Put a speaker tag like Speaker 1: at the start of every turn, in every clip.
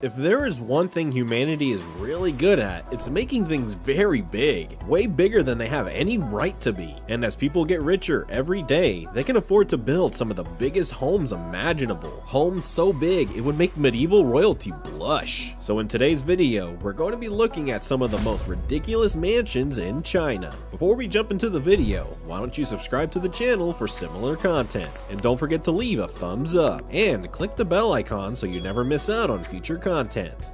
Speaker 1: If there is one thing humanity is really good at, it's making things very big, way bigger than they have any right to be. And as people get richer every day, they can afford to build some of the biggest homes imaginable. Homes so big, it would make medieval royalty blush. So in today's video, we're going to be looking at some of the most ridiculous mansions in China. Before we jump into the video, why don't you subscribe to the channel for similar content? And don't forget to leave a thumbs up, and click the bell icon so you never miss out on future content.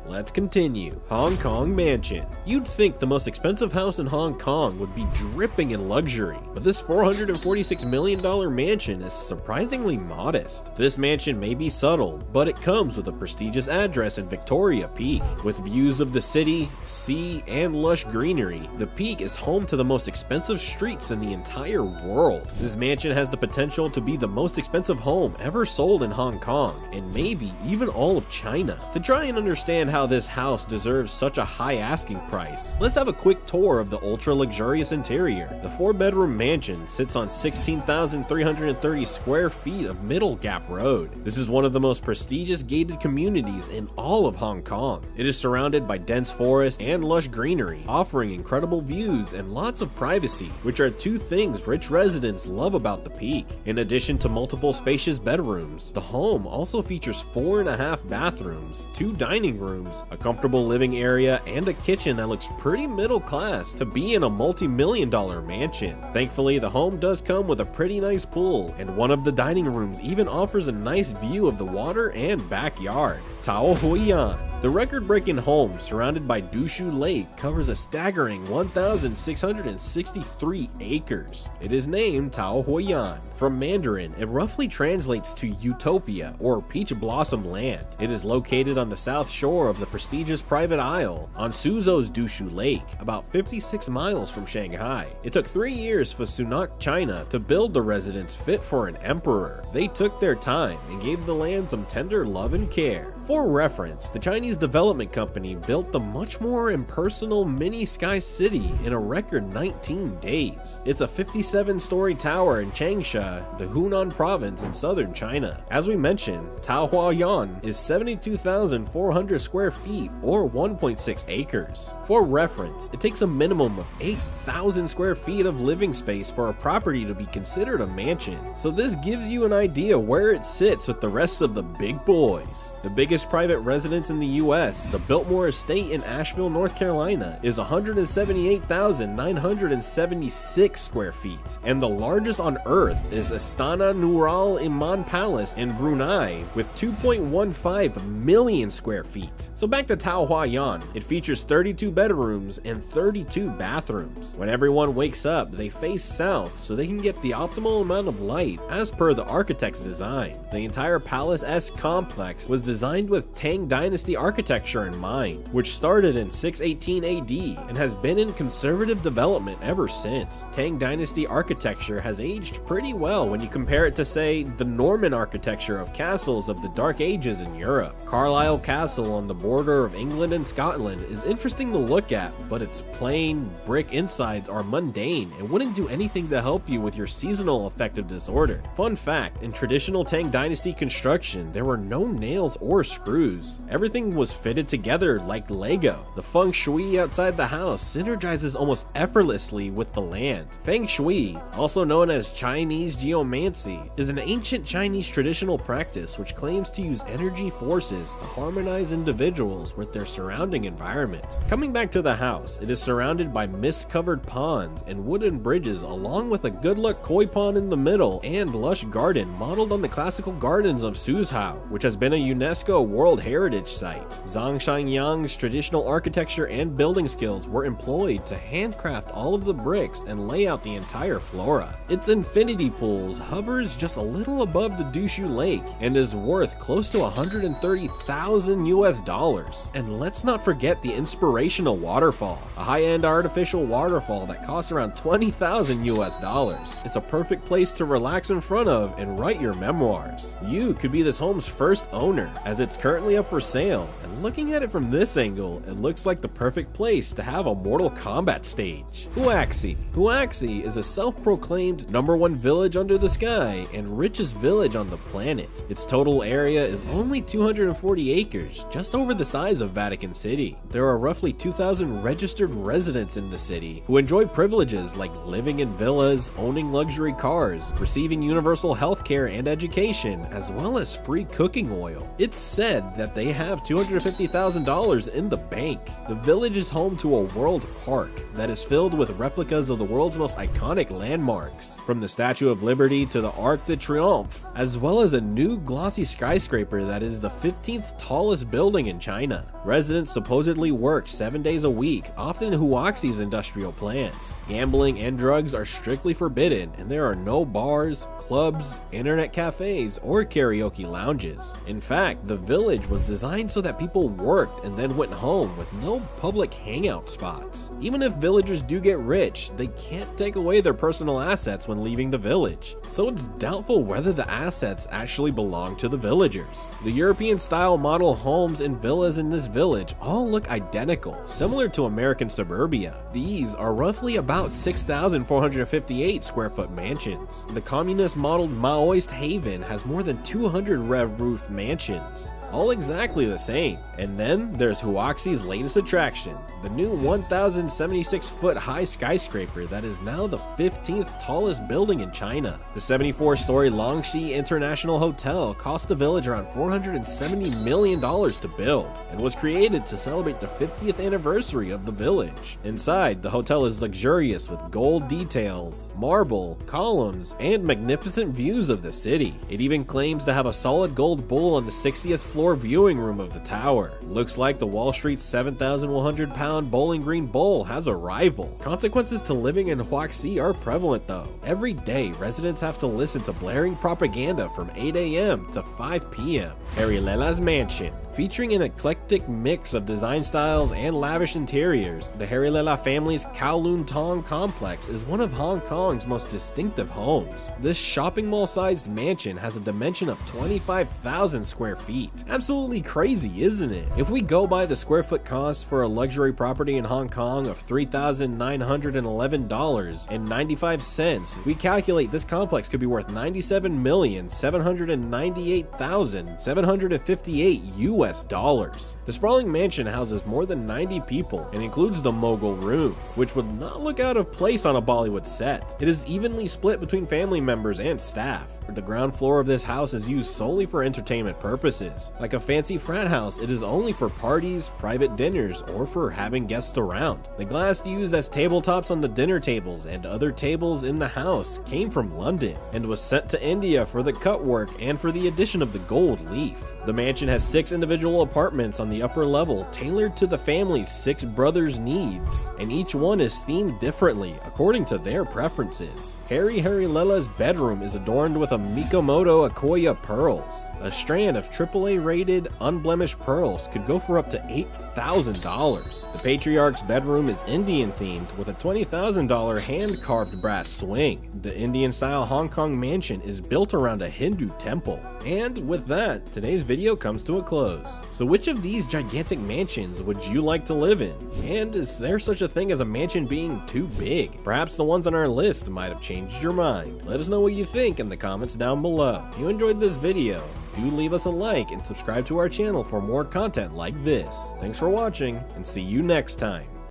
Speaker 1: Let's continue. Hong Kong Mansion. You'd think the most expensive house in Hong Kong would be dripping in luxury, but this $446 million mansion is surprisingly modest. This mansion may be subtle, but it comes with a prestigious address in Victoria Peak. With views of the city, sea, and lush greenery, the Peak is home to the most expensive streets in the entire world. This mansion has the potential to be the most expensive home ever sold in Hong Kong, and maybe even all of China. To try and understand how this house deserves such a high asking price, let's have a quick tour of the ultra luxurious interior. The 4-bedroom mansion sits on 16,330 square feet of Middle Gap Road. This is one of the most prestigious gated communities in all of Hong Kong. It is surrounded by dense forest and lush greenery, offering incredible views and lots of privacy, which are two things rich residents love about the Peak. In addition to multiple spacious bedrooms, the home also features 4.5 bathrooms, 2 dining rooms, a comfortable living area, and a kitchen that looks pretty middle class to be in a multi-million-dollar mansion. Thankfully, the home does come with a pretty nice pool, and one of the dining rooms even offers a nice view of the water and backyard. Tao Huiyan. The record-breaking home, surrounded by Dushu Lake, covers a staggering 1,663 acres. It is named Tao Huiyan. From Mandarin, it roughly translates to Utopia or Peach Blossom Land. It is located on the south shore of the prestigious private isle on Suzhou's Dushu Lake, about 56 miles from Shanghai. It took 3 years for Sunak, China, to build the residence fit for an emperor. They took their time and gave the land some tender love and care. For reference, the Chinese development company built the much more impersonal mini Sky City in a record 19 days. It's a 57-story tower in Changsha, the Hunan province in southern China. As we mentioned, Tao Huiyan is 72,400 square feet or 1.6 acres. For reference, it takes a minimum of 8,000 square feet of living space for a property to be considered a mansion. So this gives you an idea where it sits with the rest of the big boys. The biggest private residence in the US, the Biltmore Estate in Asheville, North Carolina, is 178,976 square feet, and the largest on Earth is Istana Nurul Iman Palace in Brunei with 2.15 million square feet. So back to Tao Huiyan, it features 32 bedrooms and 32 bathrooms. When everyone wakes up, they face south so they can get the optimal amount of light as per the architect's design. The entire palace-esque complex was designed with Tang Dynasty architecture in mind, which started in 618 AD and has been in conservative development ever since. Tang Dynasty architecture has aged pretty well when you compare it to, say, the Norman architecture of castles of the Dark Ages in Europe. Carlisle Castle on the border of England and Scotland is interesting to look at, but its plain brick insides are mundane and wouldn't do anything to help you with your seasonal affective disorder. Fun fact, in traditional Tang Dynasty construction, there were no nails or screws. Everything was fitted together like Lego. The feng shui outside the house synergizes almost effortlessly with the land. Feng shui, also known as Chinese geomancy, is an ancient Chinese traditional practice which claims to use energy forces to harmonize individuals with their surrounding environment. Coming back to the house, it is surrounded by mist-covered ponds and wooden bridges, along with a good luck koi pond in the middle and lush garden modeled on the classical gardens of Suzhou, which has been a UNESCO World Heritage Site. Zhang Shangyang's traditional architecture and building skills were employed to handcraft all of the bricks and lay out the entire flora. Its infinity pools hovers just a little above the Dushu Lake and is worth close to 130,000 US dollars. And let's not forget the inspirational waterfall, a high-end artificial waterfall that costs around 20,000 US dollars. It's a perfect place to relax in front of and write your memoirs. You could be this home's first owner, as its it's currently up for sale, and looking at it from this angle, it looks like the perfect place to have a Mortal Kombat stage. Huaxi is a self-proclaimed #1 village under the sky and richest village on the planet. Its total area is only 240 acres, just over the size of Vatican City. There are roughly 2,000 registered residents in the city who enjoy privileges like living in villas, owning luxury cars, receiving universal health care and education, as well as free cooking oil. It's said that they have $250,000 in the bank. The village is home to a world park that is filled with replicas of the world's most iconic landmarks, from the Statue of Liberty to the Arc de Triomphe, as well as a new glossy skyscraper that is the 15th tallest building in China. Residents supposedly work 7 days a week, often in Huaxi's industrial plants. Gambling and drugs are strictly forbidden, and there are no bars, clubs, internet cafes, or karaoke lounges. In fact, the village was designed so that people worked and then went home with no public hangout spots. Even if villagers do get rich, they can't take away their personal assets when leaving the village, so it's doubtful whether the assets actually belong to the villagers. The European-style model homes and villas in this village all look identical, similar to American suburbia. These are roughly about 6,458 square foot mansions. The communist-modeled Maoist Haven has more than 200 red roof mansions, all exactly the same. And then there's Huaxi's latest attraction, the new 1,076-foot high skyscraper that is now the 15th tallest building in China. The 74-story Longxi International Hotel cost the village around $470 million to build and was created to celebrate the 50th anniversary of the village. Inside, the hotel is luxurious with gold details, marble, columns, and magnificent views of the city. It even claims to have a solid gold bull on the 60th floor viewing room of the tower. Looks like the Wall Street 7,100-pound Bowling Green Bull has a rival. Consequences to living in Huaxi are prevalent though. Every day, residents have to listen to blaring propaganda from 8 a.m. to 5 p.m. Harry Lela's mansion. Featuring an eclectic mix of design styles and lavish interiors, the Harry Lela family's Kowloon Tong complex is one of Hong Kong's most distinctive homes. This shopping mall-sized mansion has a dimension of 25,000 square feet. Absolutely crazy, isn't it? If we go by the square foot cost for a luxury property in Hong Kong of $3,911.95, we calculate this complex could be worth $97,798,758 US dollars. The sprawling mansion houses more than 90 people and includes the mogul room, which would not look out of place on a Bollywood set. It is evenly split between family members and staff. The ground floor of this house is used solely for entertainment purposes. Like a fancy frat house, it is only for parties, private dinners, or for having guests around. The glass used as tabletops on the dinner tables and other tables in the house came from London and was sent to India for the cut work and for the addition of the gold leaf. The mansion has 6 individual apartments on the upper level tailored to the family's 6 brothers' needs, and each one is themed differently according to their preferences. Harry Lela's bedroom is adorned with a Mikomoto Akoya pearls. A strand of AAA rated unblemished pearls could go for up to $8,000. The patriarch's bedroom is Indian themed with a $20,000 hand-carved brass swing. The Indian-style Hong Kong mansion is built around a Hindu temple. And with that, today's video comes to a close. So which of these gigantic mansions would you like to live in? And is there such a thing as a mansion being too big? Perhaps the ones on our list might have changed your mind. Let us know what you think in the comments down below. If you enjoyed this video, do leave us a like and subscribe to our channel for more content like this. Thanks for watching, and see you next time.